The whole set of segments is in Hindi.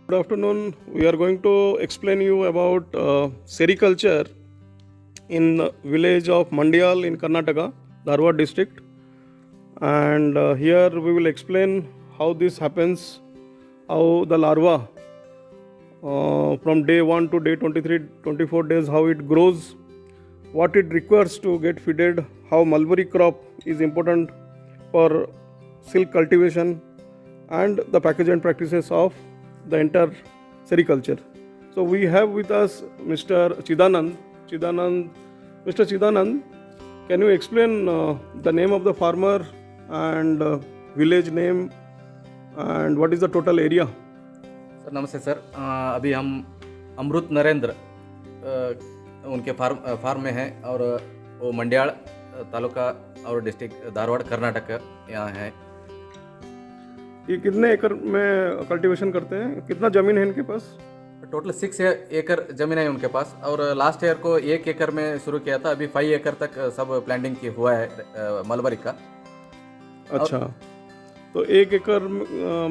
Good afternoon. We are going to explain you about sericulture in the village of Mandiyal in Karnataka, Dharwad district. And here we will explain how this happens, how the larva from day 1 to day 23, 24 days, how it grows, what it requires to get fitted, how mulberry crop is important for silk cultivation, and the packaging practices of the entire sericulture. So we have with us Mr. Chidanand. Mr. Chidanand, can you explain the name of the farmer and village name and what is the total area? Sir नमस्ते सर। अभी हम अमृत नरेंद्र उनके फार्म में हैं और वो मंड्याल तालुका और डिस्ट्रिक्ट धारवाड़ कर्नाटक यहाँ है। ये कितने एकड़ में कल्टीवेशन करते हैं, कितना ज़मीन है इनके पास? टोटल 6 एकड़ ज़मीन है उनके पास और लास्ट ईयर को 1 एकड़ में शुरू किया था। अभी 5 एकड़ तक सब प्लांटिंग की हुआ है मलबरी का। अच्छा, तो 1 एकड़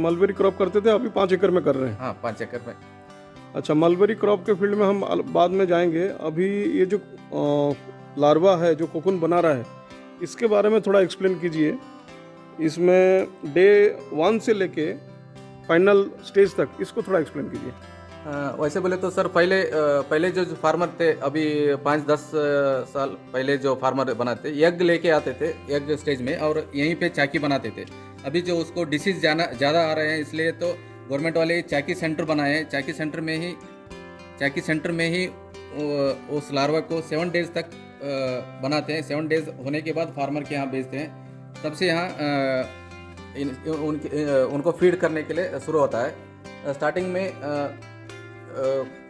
मलबेरी क्रॉप करते थे, अभी 5 एकड़ में कर रहे हैं? हाँ, 5 एकड़ में। अच्छा, मलबेरी क्रॉप के फील्ड में हम बाद में जाएंगे। अभी ये जो लार्वा है जो कोकून बना रहा है, इसके बारे में थोड़ा एक्सप्लेन कीजिए। इसमें डे 1 से लेके फाइनल स्टेज तक इसको थोड़ा एक्सप्लेन कीजिए। वैसे बोले तो सर पहले जो फार्मर थे, अभी 5-10 साल पहले जो फार्मर बनाते एग लेके आते थे एग स्टेज में और यहीं पे चाकी बनाते थे। अभी जो उसको डिसीज ज़्यादा आ रहे हैं, इसलिए तो गवर्नमेंट वाले चाकी सेंटर बनाए हैं। चाकी सेंटर में ही उस लार्वा को 7 डेज तक बनाते हैं। 7 डेज होने के बाद फार्मर के यहाँ भेजते हैं। तब से यहाँ उनको फीड करने के लिए शुरू होता है। स्टार्टिंग में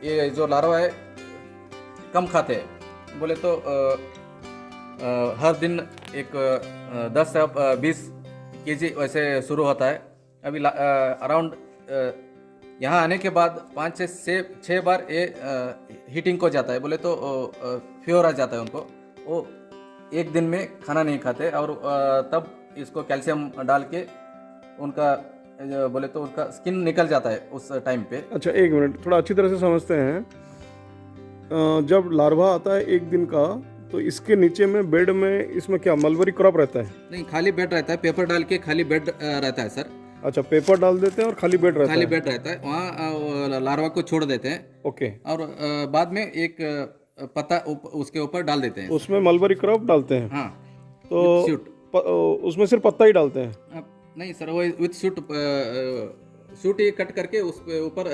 ये जो लार्वा है कम खाते हैं, बोले तो हर दिन एक 10 से 20 केजी वैसे शुरू होता है। अभी अराउंड यहाँ आने के बाद 5 से 6 बार ये हीटिंग को जाता है, बोले तो फीवर आ जाता है उनको। वो एक दिन में खाना नहीं खाते और तब इसको कैल्शियम डाल के उनका बोले तो उनका स्किन निकल जाता है उस टाइम पे। अच्छा, 1 मिनट, थोड़ा अच्छी तरह से समझते हैं। जब लार्वा आता है 1 दिन का, तो इसके नीचे में बेड में इसमें क्या मलबरी क्रॉप रहता है? नहीं, खाली बेड रहता है। पेपर डाल के खाली बेड रहता है सर। अच्छा, पेपर डाल देते हैं और खाली बेड रहता है? खाली बेड रहता है, वहाँ लार्वा को छोड़ देते हैं। ओके। और बाद में एक पत्ता उसके ऊपर डाल देते हैं। उसमें मलबरी क्रॉप डालते हैं? हाँ। तो उसमें सिर्फ पत्ता ही डालते हैं? नहीं सर, वो विथ सूट ही कट करके उसके ऊपर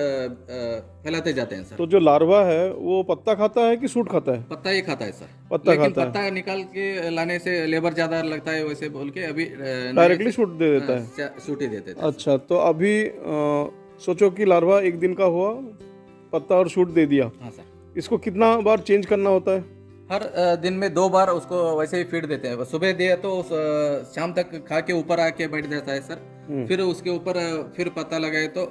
फैलाते जाते हैं सर। तो जो लार्वा है वो पत्ता खाता है कि सूट खाता है? पत्ता ही खाता है सर। लेकिन पत्ता निकाल के लाने से लेबर ज्यादा लगता है, वैसे बोल के अभी डायरेक्टली सूट दे देता है? सूट ही देते थे। अच्छा, तो अभी सोचो कि लार्वा 1 दिन का हुआ, पत्ता और सूट दे दिया। हाँ सर। इसको कितना बार चेंज करना होता है? हर दिन में 2 बार उसको वैसे ही फीड देते हैं। सुबह दिया तो शाम तक खा के ऊपर आके बैठ जाता है सर। फिर उसके ऊपर फिर पत्ता लगाए तो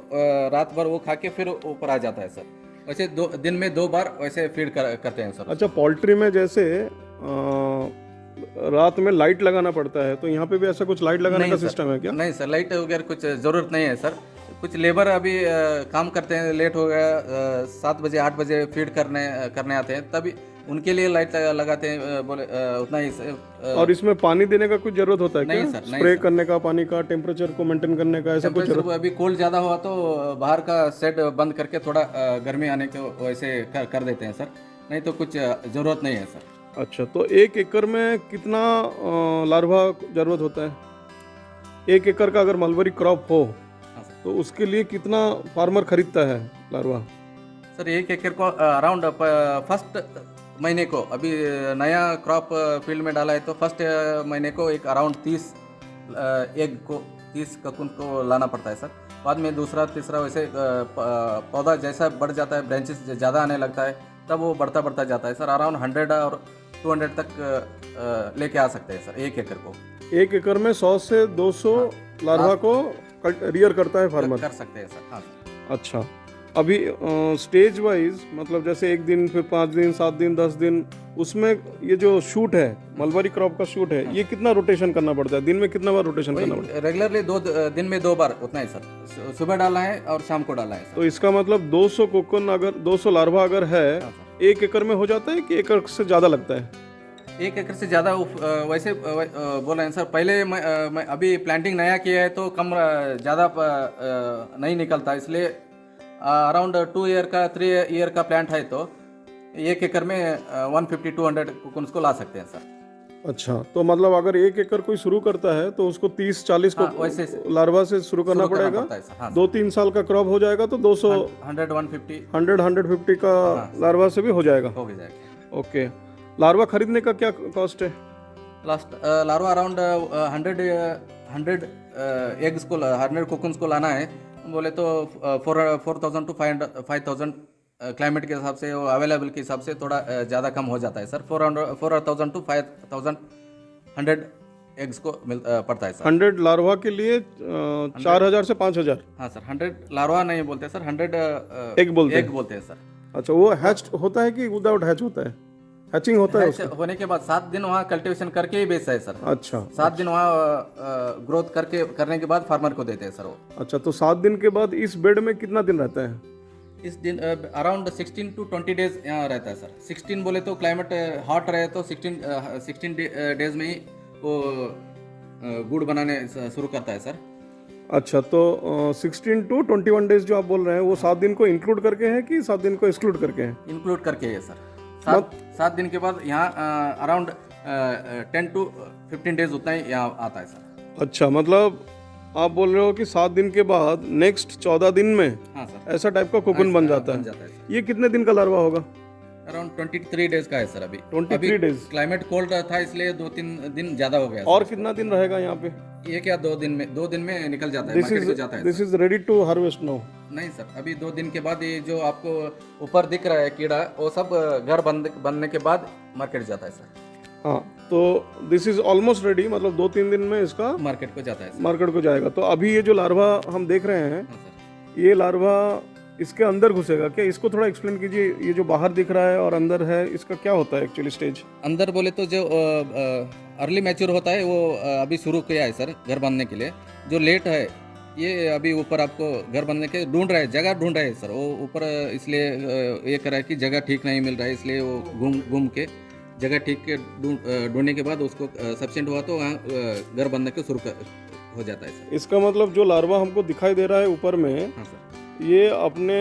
रात भर वो खा के फिर ऊपर आ जाता है सर। वैसे दिन में 2 बार वैसे फीड करते हैं सर। अच्छा, पोल्ट्री में जैसे रात में लाइट लगाना पड़ता है, तो यहाँ पे भी ऐसा कुछ लाइट लगाने का सिस्टम है क्या? नहीं सर, लाइट वगैरह कुछ ज़रूरत नहीं है सर। कुछ लेबर अभी काम करते हैं, लेट हो गया 7 बजे 8 बजे फीड करने आते हैं, तभी उनके लिए लाइट लगाते हैं, बोले उतना ही। और इसमें पानी देने का कुछ जरूरत होता है क्या? नहीं सर, स्प्रे करने का, पानी का टेम्परेचर को मेंटेन करने का, ऐसा कुछ जरूरत? अभी कोल्ड ज़्यादा हुआ तो बाहर का सेट बंद करके थोड़ा गर्मी आने को वैसे कर देते हैं सर। नहीं तो कुछ ज़रूरत नहीं है सर। अच्छा, तो 1 एकड़ में कितना लार्वा जरूरत होता है? 1 एकड़ का अगर मलबरी क्रॉप हो तो उसके लिए कितना फार्मर खरीदता है लार्वा? सर 1 एकड़ को अराउंड फर्स्ट महीने को, अभी नया क्रॉप फील्ड में डाला है तो फर्स्ट महीने को एक अराउंड 30 ककून को लाना पड़ता है सर। बाद में दूसरा तीसरा वैसे पौधा जैसा बढ़ जाता है, ब्रांचेस ज़्यादा आने लगता है, तब वो बढ़ता जाता है सर। अराउंड 100 और 200 तक लेके आ सकते हैं सर 1 एकड़ को। 1 एकड़ में 100 से 200 लार्वा को रियर करता है फार्मर? कर सकते हैं सर। हाँ। अच्छा, अभी स्टेज वाइज मतलब जैसे एक दिन फिर 5 दिन 7 दिन 10 दिन उसमें ये जो शूट है मलबरी क्रॉप का शूट है ये कितना रोटेशन करना पड़ता है, दिन में कितना बार रोटेशन करना पड़ता है? रेगुलरली दिन में 2 बार उतना ही सर, सुबह डालना है और शाम को डालना है सर। तो इसका मतलब 200 कोकन अगर 200 लार्वा अगर है 1 एकड़ में हो जाता है कि एकड़ से ज़्यादा लगता है? 1 एकड़ से ज़्यादा वैसे बोल रहे हैं सर। पहले मैं अभी प्लांटिंग नया किया है तो कम ज़्यादा नहीं निकलता, इसलिए अराउंड 2 ईयर का 3 ईयर का प्लांट है तो 1 एकड़ में 150-200 कोकुन्स को ला सकते हैं सर। अच्छा, तो मतलब अगर 1 एकड़ कोई शुरू करता है तो उसको 30-40 को वैसे लार्वा से शुरू करना पड़ेगा। पड़ता है सर। हाँ, 2-3 साल का क्रॉप हो जाएगा तो 200 100-150 100-150 का लार्वा से भी हो जाएगा। हो जाएगा। ओके, लार्वा खरीदने का क्या कॉस्ट है? लास्ट लार्वा अराउंड 100 एग्स को 100 कोकुन्स को लाना है बोले तो 4,000 to 5,000 क्लाइमेट के हिसाब से वो अवेलेबल के हिसाब से थोड़ा ज़्यादा कम हो जाता है सर। 4,000 to 5,000 100 एग्स को पड़ता है सर। 100 लार्वा के लिए 4,000 से 5,000? हाँ सर, 100 लार्वा नहीं बोलते सर, 100 एग बोलते हैं सर। अच्छा, वो हैच होता है कि विदाउट हैच होता है? हैचिंग होता है उसका? होने के बाद 7 दिन वहाँ कल्टीवेशन करके ही बेचता है सर। अच्छा, 7 दिन वहाँ ग्रोथ करने के बाद फार्मर को देते हैं सर वो। अच्छा, तो 7 दिन के बाद इस बेड में कितना दिन रहता है? इस दिन अराउंड 16 to 20 डेज यहाँ रहता है सर। 16 बोले तो क्लाइमेट हॉट रहे तो 16 डेज में ही वो गुड़ बनाने शुरू करता है सर। अच्छा, तो 16 to 21 डेज जो आप बोल रहे हैं वो 7 दिन को इंक्लूड करके है कि 7 दिन को एक्सक्लूड करके है? इंक्लूड करके है सर। 7 दिन के बाद यहाँ अराउंड 10 to 15 डेज उतना ही यहाँ आता है सर। अच्छा, मतलब आप बोल रहे हो कि 7 दिन के बाद नेक्स्ट 14 दिन में हाँ सर, ऐसा टाइप का कोकुन बन जाता है। सर। ये कितने दिन का लार्वा होगा? अराउंड 23 डेज का है सर। अभी 23 डेज। क्लाइमेट कोल्ड था इसलिए 2-3 दिन ज्यादा हो गया। और कितना दिन रहेगा यहाँ पे? 1 या 2 दिन में निकल जाता है, मार्केट को जाता है। This is ready to harvest now? नहीं सर, अभी 2 दिन के बाद ये जो आपको ऊपर दिख रहा है कीड़ा वो सब घर बनने के बाद मार्केट जाता है सर। हाँ, तो दिस इज ऑलमोस्ट रेडी, मतलब 2-3 दिन में इसका मार्केट को जाता है सर। मार्केट को जाएगा। तो अभी ये जो लार्वा हम देख रहे हैं हाँ सर। ये लार्वा इसके अंदर घुसेगा क्या? इसको थोड़ा एक्सप्लेन कीजिए। ये जो बाहर दिख रहा है और अंदर है, इसका क्या होता है एक्चुअली स्टेज? अंदर बोले तो जो अर्ली मैच्योर होता है वो अभी शुरू किया है सर घर बनने के लिए। जो लेट है ये अभी ऊपर आपको घर बनने के ढूंढ रहा है, जगह ढूंढ रहा है सर वो ऊपर। इसलिए ये कर रहा है कि जगह ठीक नहीं मिल रहा है, इसलिए वो घूम के जगह ठीक के ढूंढने के बाद उसको सफिशिएंट हुआ तो वहाँ घर बनने के शुरू हो जाता है सर। इसका मतलब जो लार्वा हमको दिखाई दे रहा है ऊपर में, हाँ सर, ये अपने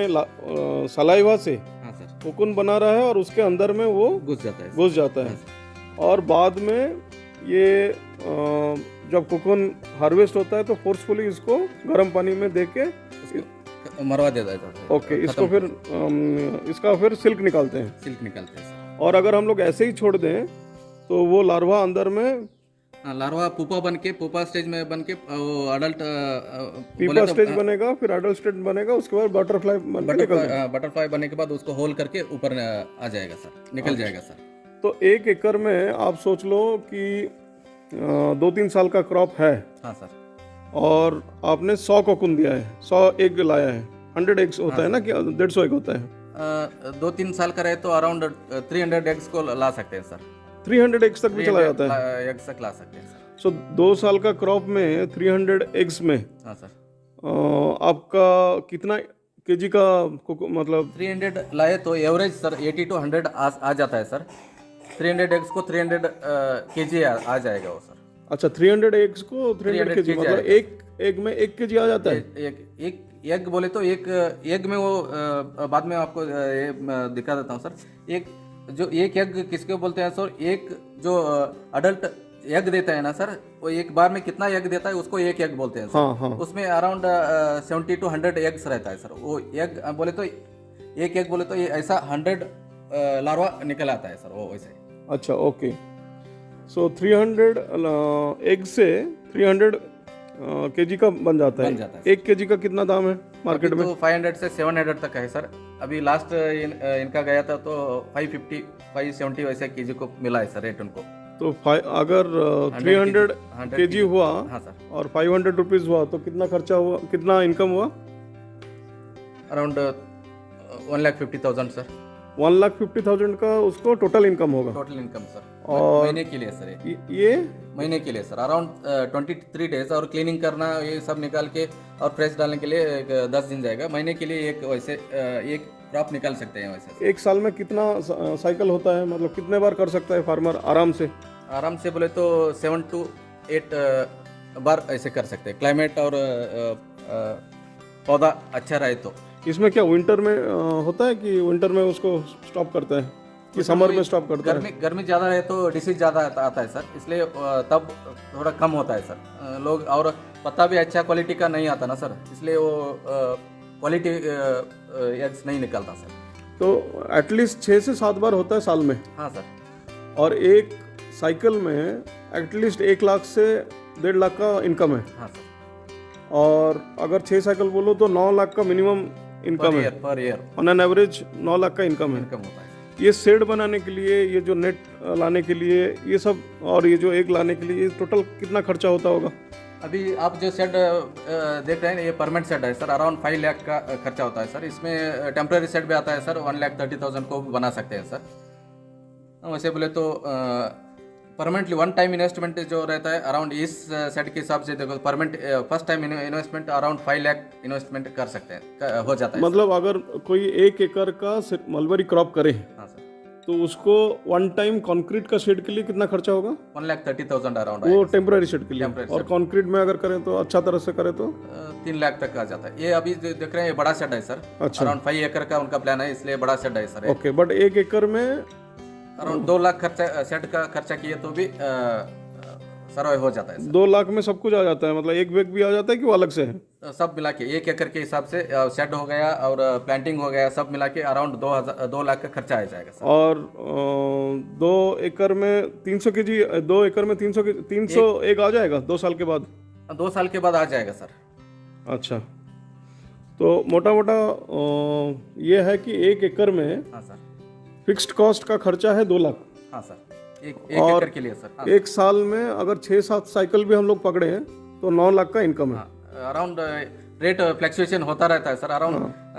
सलाइवा से हाँ सर कोकुन बना रहा है और उसके अंदर में वो घुस जाता है। घुस जाता है। और बाद में ये जब कोकुन हार्वेस्ट होता है तो फोर्सफुली इसको गर्म पानी में दे के मरवा देता है। ओके, इसको फिर इसका फिर सिल्क निकालते हैं। सिल्क निकालते हैं सर। और अगर हम लोग ऐसे ही छोड़ दें तो वो लार्वा अंदर में लार्वा पुपा स्टेज में बन के वो अडल्ट पीपा स्टेज बनेगा, फिर अडल्ट स्टेज बनेगा, उसके बाद बटरफ्लाई बटरफ्लाई बनने के बाद उसको होल करके ऊपर आ जाएगा सर, निकल जाएगा सर। तो 1 एकड़ में आप सोच लो कि 2-3 साल का क्रॉप है। हाँ सर। और आपने 100 कोकुन दिया है, 100 एग लाया है। 100 एग्स होता है ना कि 150 एग होता है? 2-3 साल का रहे तो अराउंड 300 एग्स को ला सकते हैं सर। 300 एग्स तक भी चला जाता है? एग्स तक ला सकते हैं सर। सो 2 साल का क्रॉप में 300 एग्स में हाँ सर, आपका कितना केजी का मतलब 300 लाए तो एवरेज सर 80 to 100 आ जाता है सर। 300 एग्स को 300 केजी आ जाएगा वो सर। अच्छा, 300 एग्स को 300 केजी, मतलब एक एग में 1 केजी आ जाता है? एक एग बोले तो एक एग में वो बाद में आपको दिखा देता हूँ सर। एक एग किसको बोलते हैं सर? एक जो अडल्ट एग देता है ना सर, वो एक बार में कितना एग देता है उसको एक एग बोलते हैं सर। हाँ, हाँ। उसमें अराउंड 70 to 100 एग्स रहता है सर। वो एग बोले तो एक एग बोले तो ये ऐसा 100 लार्वा निकल आता है सर वो वैसे। अच्छा, ओके। सो 300 एग से 300 केजी का बन जाता है। 1 केजी का कितना दाम है मार्केट में? तो 500 से 700 तक है सर। अभी लास्ट इनका गया था तो 550 570 वैसे केजी को मिला है सर रेट उनको। तो अगर 300 केजी हुआ, हाँ सर, और 500 रुपीज हुआ तो कितना खर्चा हुआ, कितना इनकम हुआ? अराउंड 1,50,000 सर, 1,50,000 का उसको टोटल इनकम होगा। टोटल इनकम सर, और महीने के लिए सर, ये महीने के लिए सर अराउंड 23 डेज, और क्लीनिंग करना ये सब निकाल के और फ्रेश डालने के लिए 10 दिन जाएगा। महीने के लिए एक वैसे एक क्रॉप निकाल सकते हैं वैसे। एक साल में कितना साइकिल होता है, मतलब कितने बार कर सकता है फार्मर आराम से? आराम से बोले तो 7 to 8 बार ऐसे कर सकते हैं, क्लाइमेट और पौधा अच्छा रहे तो। इसमें क्या विंटर में होता है कि विंटर में उसको स्टॉप करता है कि समर में स्टॉप करता है? गर्मी ज़्यादा रहे तो डिसीज ज़्यादा आता है सर, इसलिए तब थोड़ा कम होता है सर। लोग और पत्ता भी अच्छा क्वालिटी का नहीं आता ना सर, इसलिए वो क्वालिटी एग्स नहीं निकलता सर। तो एटलीस्ट 6 से 7 बार होता है साल में। हाँ सर। और एक साइकिल में एटलीस्ट 1 लाख से 1.5 लाख का इनकम है। हाँ सर। और अगर 6 साइकिल बोलो तो 9 लाख का मिनिमम इनकम है, per year on an average 9 lakh का इनकम है। इनकम होता है। ये शेड बनाने के लिए, ये जो नेट लाने के लिए, ये सब, और ये जो एग लाने के लिए, ये टोटल कितना खर्चा होता होगा? अभी आप जो शेड देख रहे हैं ये परमानेंट शेड है सर, अराउंड 5 लाख का खर्चा होता है सर। इसमें टेम्प्रेरी शेड भी आता है सर, 1,30,000 को बना सकते हैं सर। वैसे बोले तो परमानेंटली वन टाइम इन्वेस्टमेंट जो रहता है अराउंड, इस सेट के हिसाब से देखो permanent first time investment around 5 lakh investment कर सकते हैं, हो जाता है। मतलब अगर कोई 1 एकड़ का मलबरी क्रॉप करे, हाँ सर, तो उसको वन टाइम कंक्रीट का शेड के लिए कितना खर्चा होगा? 1,30,000 अराउंड, वो टेम्पररी शेड के लिए। Temporary और कंक्रीट में अगर करें तो, अच्छा तरह से करें तो 3 लाख तक आ जाता है। ये अभी देख रहे हैं ये बड़ा शेड है सर, अच्छा। अराउंड 5 एकड़ का उनका प्लान है, इसलिए बड़ा शेड है सर। ओके, बट 1 एकड़ में अराउंड 2 लाख खर्चा शेड का खर्चा किए तो भी सर्वे हो जाता है सर। 2 लाख में सब कुछ आ जाता है, मतलब एक बैग भी आ जाता है कि वो अलग से है? सब मिला के 1 एकड़ के हिसाब से शेड हो गया और प्लांटिंग हो गया, सब मिला के अराउंड 2 लाख का खर्चा आ जाएगा सर। और 2 एकड़ में 300 केजी, 2 एकड़ में 300 एग आ जाएगा 2 साल के बाद? 2 साल के बाद आ जाएगा सर। अच्छा, तो मोटा मोटा ये है कि 1 एकड़ में हाँ सर। फिक्स्ड कॉस्ट का खर्चा है 2 लाख। हाँ सर, एक एकड़ के लिए सर। हाँ, एक साल में अगर 6-7 साइकिल भी हम लोग पकड़े हैं तो 9 लाख का इनकम है। अराउंड रेट फ्लक्चुएशन होता रहता है सर, अराउंड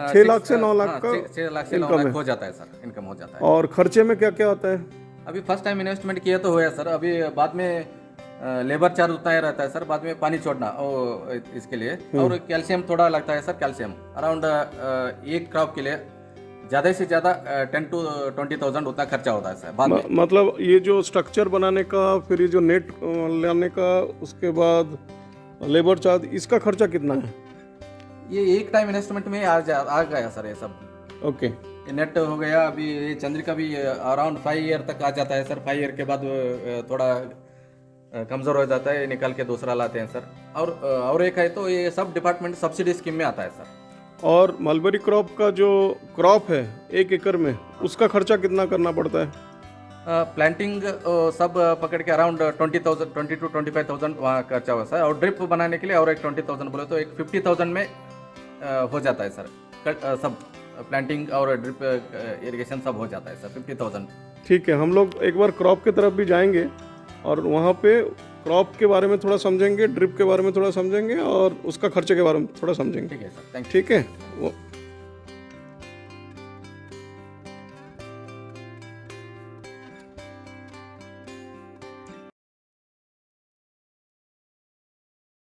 6 लाख से 9 लाख का 6 लाख से 9 लाख हो जाता है सर, इनकम हो जाता है। और खर्चे में क्या क्या आता है? अभी फर्स्ट टाइम इन्वेस्टमेंट किया तो हुआ सर, अभी बाद में लेबर चार्ज उतना ही रहता है सर, बाद में पानी छोड़ना इसके लिए, और कैल्शियम थोड़ा लगता है सर। कैल्शियम अराउंड एक क्रॉप के लिए ज़्यादा से ज़्यादा 10 to 20,000 उतना खर्चा होता है सर बाद में। मतलब ये जो स्ट्रक्चर बनाने का, फिर ये जो नेट लाने का, उसके बाद लेबर चार्ज, इसका खर्चा कितना है? ये एक टाइम इन्वेस्टमेंट में आ गया सर ये सब। ओके, ये नेट हो गया, अभी ये चंद्रिका भी अराउंड 5 ईयर तक आ जाता है सर। 5 ईयर के बाद थोड़ा कमज़ोर हो जाता है, निकाल के दूसरा लाते हैं सर। और एक है तो ये सब डिपार्टमेंट सब्सिडी स्कीम में आता है सर। और मलबरी क्रॉप का जो क्रॉप है 1 एकड़ में, उसका खर्चा कितना करना पड़ता है? प्लांटिंग सब पकड़ के अराउंड 20 to 25,000 वहाँ खर्चा हुआ सर। और ड्रिप बनाने के लिए और एक 20,000 बोले तो एक 50,000 में हो जाता है सर। सब प्लांटिंग और ड्रिप इरिगेशन सब हो जाता है सर 50,000। ठीक है, हम लोग एक बार क्रॉप की तरफ भी जाएंगे और वहाँ पे क्रॉप के बारे में थोड़ा समझेंगे, ड्रिप के बारे में थोड़ा समझेंगे, और उसका खर्चे के बारे में थोड़ा समझेंगे। ठीक है सर, थैंक यू। ठीक है, वो